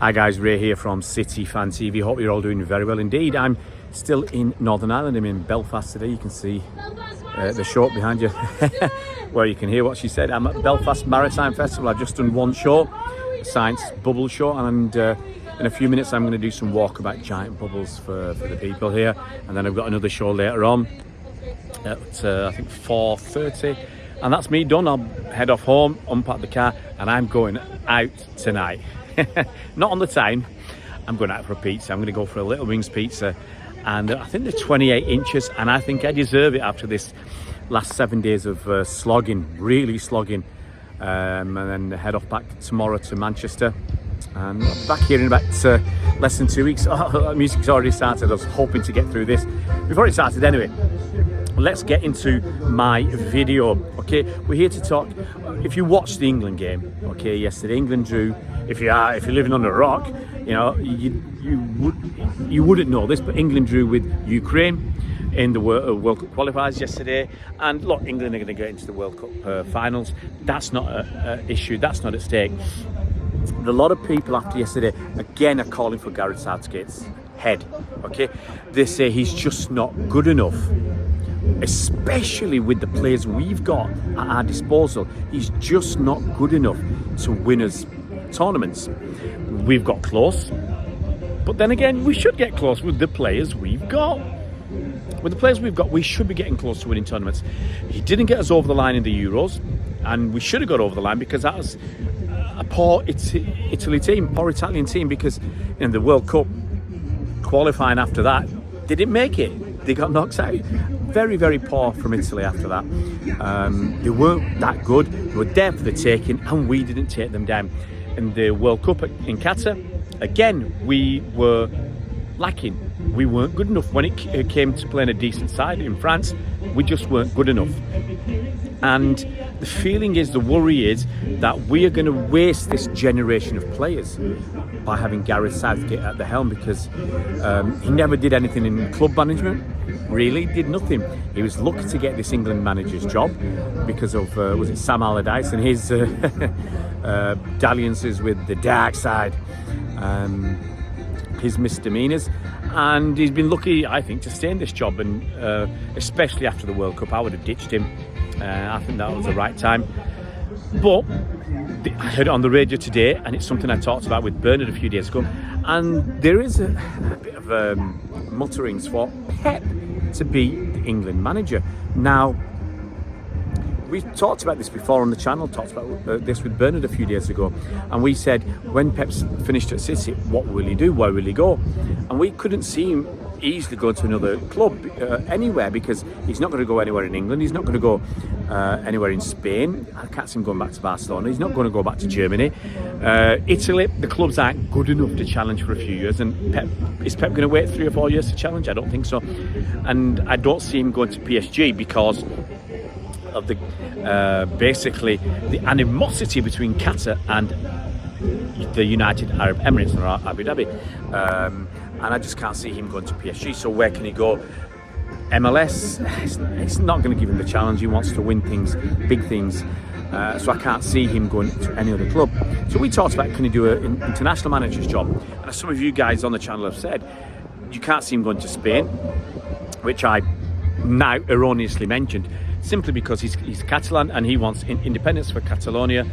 Hi guys, Ray here from City Fan TV. Hope you're all doing very well indeed. I'm still in Northern Ireland. I'm in Belfast today. You can see the short behind you where you can hear what she said. I'm at Belfast Maritime Festival. I've just done one show, Science Bubble Show, and in a few minutes I'm going to do some walkabout giant bubbles for the people here, and then I've got another show later on at I think 4:30, and that's me done. I'll head off home, unpack the car, and I'm going out tonight. Not on the time. I'm going out for a pizza. I'm going to go for a Little Wings pizza, and I think they're 28 inches, and I think I deserve it after this last 7 days of slogging, really slogging, and then head off back tomorrow to Manchester, and back here in about less than 2 weeks. Oh, music's already started. I was hoping to get through this before it started anyway. Let's get into my video. Okay, we're here to talk. If you watched the England game, okay, yesterday England drew. If you're living under a rock, you know you wouldn't know this, but England drew with Ukraine in the World Cup qualifiers yesterday. And look, England are going to get into the World Cup finals. That's not an issue. That's not at stake. A lot of people after yesterday again are calling for Gareth Southgate's head. Okay, they say he's just not good enough, especially with the players we've got at our disposal. He's just not good enough to win us tournaments. We've got close, but then again, we should get close with the players we've got. With the players we've got, we should be getting close to winning tournaments. He didn't get us over the line in the Euros, and we should have got over the line because that was a poor Italy team, poor Italian team, because in the World Cup qualifying after that, they didn't make it. They got knocked out. Very, very poor from Italy after that. They weren't that good. They were there for the taking, and we didn't take them down. In the World Cup in Qatar, again, we were lacking. We weren't good enough. When it came to playing a decent side in France, we just weren't good enough. And the feeling is, the worry is that we are going to waste this generation of players by having Gareth Southgate at the helm, because he never did anything in club management. Really did nothing. He was lucky to get this England manager's job because of was it Sam Allardyce and his dalliances with the dark side, his misdemeanors, and he's been lucky, I think, to stay in this job. And especially after the World Cup, I would have ditched him. I think that was the right time. But I heard it on the radio today, and it's something I talked about with Bernard a few days ago, and there is a bit of mutterings for Pep to be the England manager. Now, we've talked about this before on the channel, talked about this with Bernard a few days ago, and we said, when Pep's finished at City, what will he do? Where will he go? And we couldn't see him easily go to another club anywhere, because he's not going to go anywhere in England. He's not going to go anywhere in Spain. I can't see him going back to Barcelona. He's not going to go back to Germany. Italy, the clubs aren't good enough to challenge for a few years, and is Pep going to wait 3 or 4 years to challenge? I don't think so. And I don't see him going to PSG because of the basically the animosity between Qatar and the United Arab Emirates, or Abu Dhabi, and I just can't see him going to PSG. So where can he go? MLS, it's not going to give him the challenge. He wants to win things, big things, so I can't see him going to any other club. So we talked about, can he do an international manager's job, and as some of you guys on the channel have said, you can't see him going to Spain, which I now erroneously mentioned, simply because he's Catalan and he wants independence for Catalonia.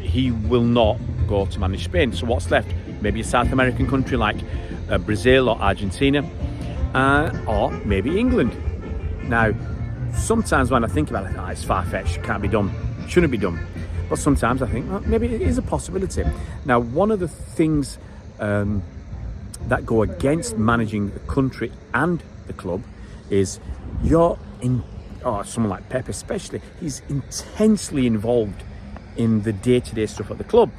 He will not go to manage Spain. So what's left? Maybe a South American country like Brazil or Argentina, or maybe England. Now, sometimes when I think about it, it's far-fetched, can't be done, shouldn't be done. But sometimes I think, well, maybe it is a possibility. Now, one of the things that go against managing the country and the club is someone like Pep especially, he's intensely involved in the day-to-day stuff at the club,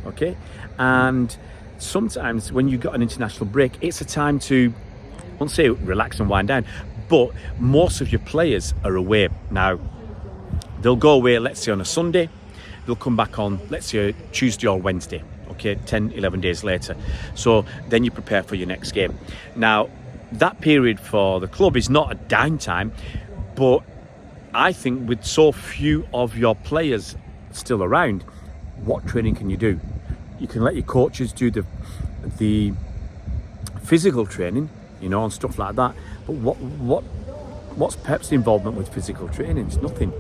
okay? And sometimes when you've got an international break, it's a time to, I won't say relax and wind down, but most of your players are away. Now, they'll go away, let's say on a Sunday, they'll come back on, let's say, Tuesday or Wednesday, okay, 10, 11 days later. So then you prepare for your next game. Now, that period for the club is not a downtime, but I think with so few of your players still around, what training can you do? you can let your coaches do the physical training, and stuff like that. But what's Pep's involvement with physical training? It's nothing.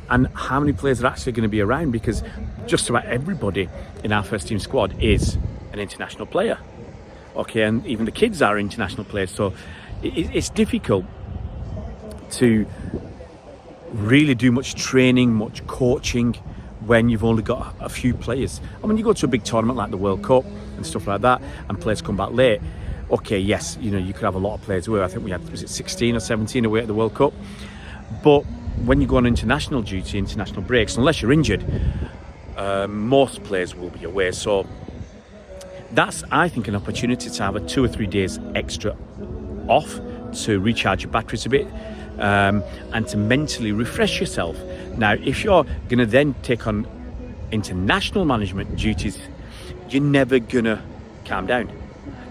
And how many players are actually going to be around? Because just about everybody in our first team squad is an international player. Okay, and even the kids are international players. So it's difficult to really do much training, much coaching when you've only got a few players. And when you go to a big tournament like the World Cup and stuff like that, and players come back late, okay, yes, you could have a lot of players away. I think we had, was it 16 or 17 away at the World Cup? But when you go on international duty, international breaks, unless you're injured, most players will be away. So that's, I think, an opportunity to have 2 or 3 days extra off to recharge your batteries a bit, and to mentally refresh yourself. Now, if you're going to then take on international management duties, you're never going to calm down.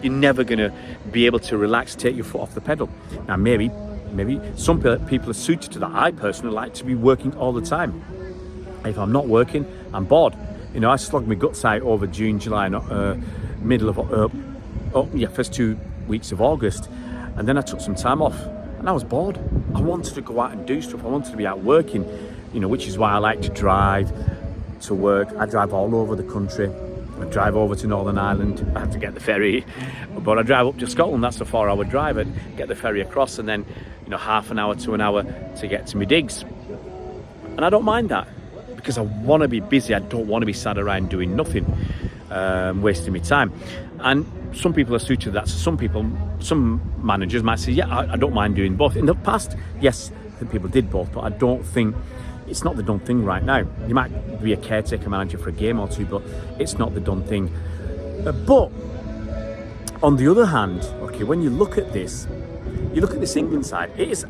You're never going to be able to relax, take your foot off the pedal. Now, maybe some people are suited to that. I personally like to be working all the time. If I'm not working, I'm bored. I slogged my guts out over June, July, first 2 weeks of August, and then I took some time off, and I was bored. I wanted to go out and do stuff. I wanted to be out working, which is why I like to drive to work. I drive all over the country. I drive over to Northern Ireland. I have to get the ferry, but I drive up to Scotland. That's a 4-hour drive. And get the ferry across, and then half an hour to an hour to get to my digs. And I don't mind that, because I want to be busy. I don't want to be sat around doing nothing, wasting my time. And some people are suited to that. So some managers might say, yeah, I don't mind doing both. In the past, yes, I think people did both, but I don't think it's not the done thing right now. You might be a caretaker manager for a game or two, but it's not the done thing. But on the other hand, okay, when you look at this England side, it is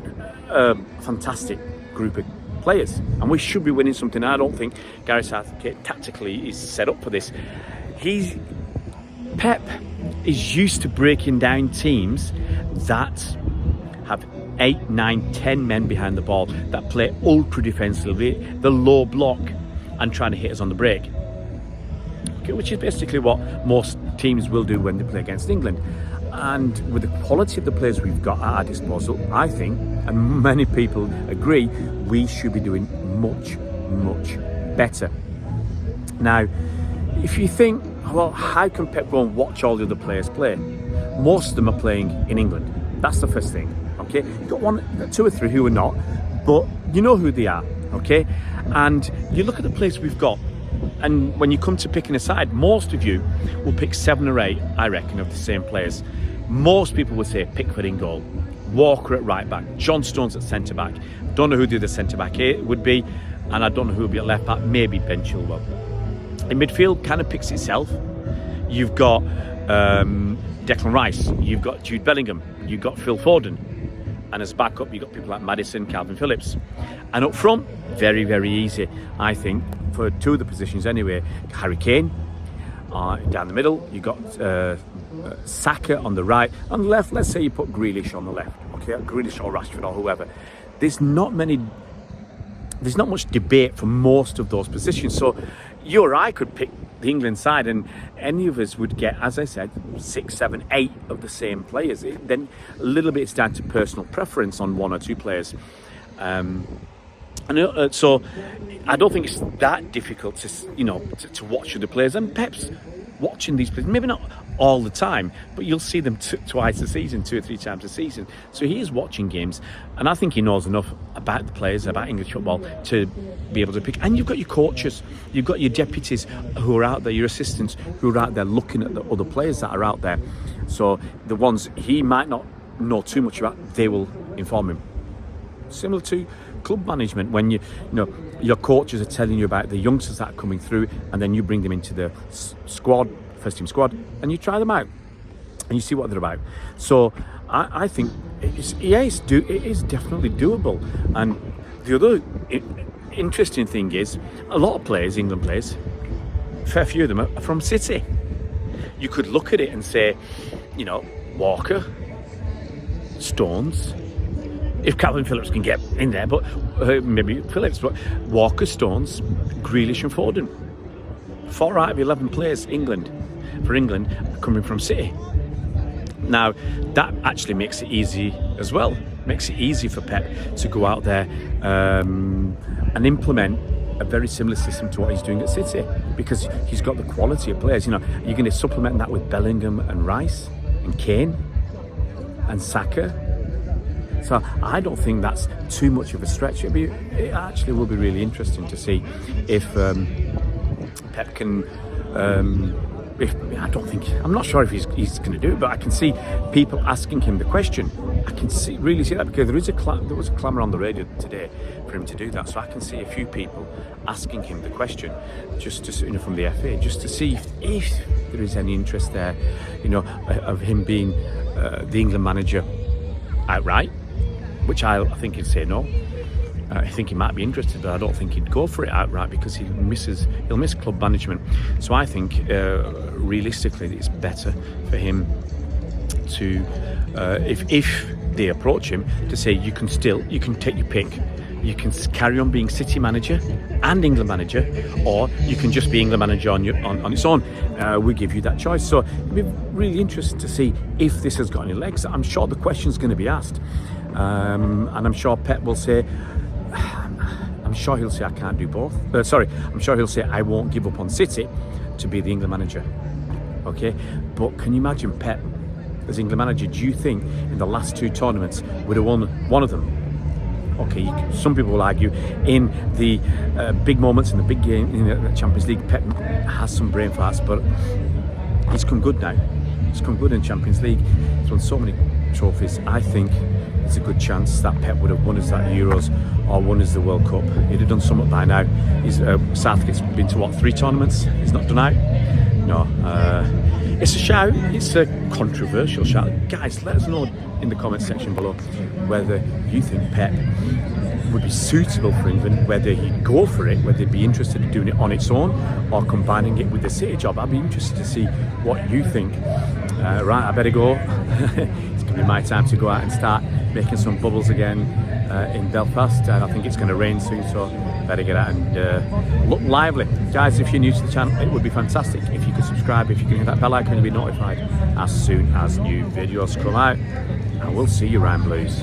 a fantastic group of players, and we should be winning something. I don't think Gareth Southgate tactically is set up for this. Pep is used to breaking down teams that have 8, 9, 10 men behind the ball, that play ultra defensively, the low block, and trying to hit us on the break. Okay, which is basically what most teams will do when they play against England. And with the quality of the players we've got at our disposal, I think, and many people agree, we should be doing much, much better. Now, if you think, well, how can Pep go and watch all the other players play? Most of them are playing in England. That's the first thing. Okay, you've got 2 or 3 who are not, but you know who they are. Okay, and you look at the players we've got, and when you come to picking a side, most of you will pick 7 or 8, I reckon, of the same players. Most people would say Pickford in goal, Walker at right back, John Stones at centre back. Don't know who the other centre back would be, and I don't know who will be at left back. Maybe Ben Chilwell. In midfield, kind of picks itself. You've got Declan Rice, you've got Jude Bellingham, you've got Phil Foden, and as backup you've got people like Maddison, Calvin Phillips. And up front, very, very easy, I think, for 2 of the positions anyway. Harry Kane down the middle, you've got Saka on the right. On the left, let's say you put Grealish on the left, okay, Grealish or Rashford or whoever. There's not much debate for most of those positions. So you or I could pick the England side, and any of us would get, as I said, 6, 7, 8 of the same players. Then a little bit it's down to personal preference on 1 or 2 players. So I don't think it's that difficult to watch other players. And Pep's watching these players, maybe not all the time, but you'll see them twice a season, 2 or 3 times a season. So he is watching games, and I think he knows enough about the players, about English football, to be able to pick. And you've got your coaches, you've got your deputies who are out there, your assistants who are out there looking at the other players that are out there. So the ones he might not know too much about, they will inform him. Similar to club management, when your coaches are telling you about the youngsters that are coming through, and then you bring them into the squad, first team squad, and you try them out and you see what they're about. So I think it is definitely doable. And the other interesting thing is, a lot of players, England players, a fair few of them are from City. You could look at it and say, Walker, Stones, if Calvin Phillips can get in there, but maybe Phillips, but Walker, Stones, Grealish and Foden. 4 out of 11 players for England are coming from City. Now, that actually makes it easy as well. Makes it easy for Pep to go out there and implement a very similar system to what he's doing at City, because he's got the quality of players. You're going to supplement that with Bellingham and Rice and Kane and Saka. So I don't think that's too much of a stretch. It actually will be really interesting to see if Pep can. I'm not sure if he's going to do it, but I can see people asking him the question. I can really see that, because there was a clamour on the radio today for him to do that. So I can see a few people asking him the question, just to, from the FA, just to see if there is any interest there, of him being the England manager outright, which I think he'd say no. I think he might be interested, but I don't think he'd go for it outright, because he'll miss club management. So I think realistically it's better for him to, if they approach him, to say you can take your pick. You can carry on being City manager and England manager, or you can just be England manager on its own. We give you that choice. So it'd be really interesting to see if this has got any legs. I'm sure the question's going to be asked, and I'm sure Pep will say, I'm sure he'll say I can't do both. I'm sure he'll say I won't give up on City to be the England manager. Okay, but can you imagine Pep as England manager? Do you think in the last 2 tournaments would have won one of them? Okay, some people will argue in the big moments in the big game in the Champions League, Pep has some brain farts, but he's come good now. He's come good in Champions League. He's won so many trophies. I think there's a good chance that Pep would have won us that Euros or won us the World Cup. He'd have done something by now. Southgate's been to 3 tournaments? He's not done out? No. It's a shout. It's a controversial shout. Guys, let us know in the comment section below whether you think Pep would be suitable for England, whether he'd go for it, whether he'd be interested in doing it on its own or combining it with the City job. I'd be interested to see what you think. Right, I better go. It's going to be my time to go out and start making some bubbles again in Belfast, and I think it's going to rain soon, so better get out and look lively. Guys, if you're new to the channel, it would be fantastic if you could subscribe, if you can hit that bell icon, you'll be notified as soon as new videos come out, and we'll see you round Blues.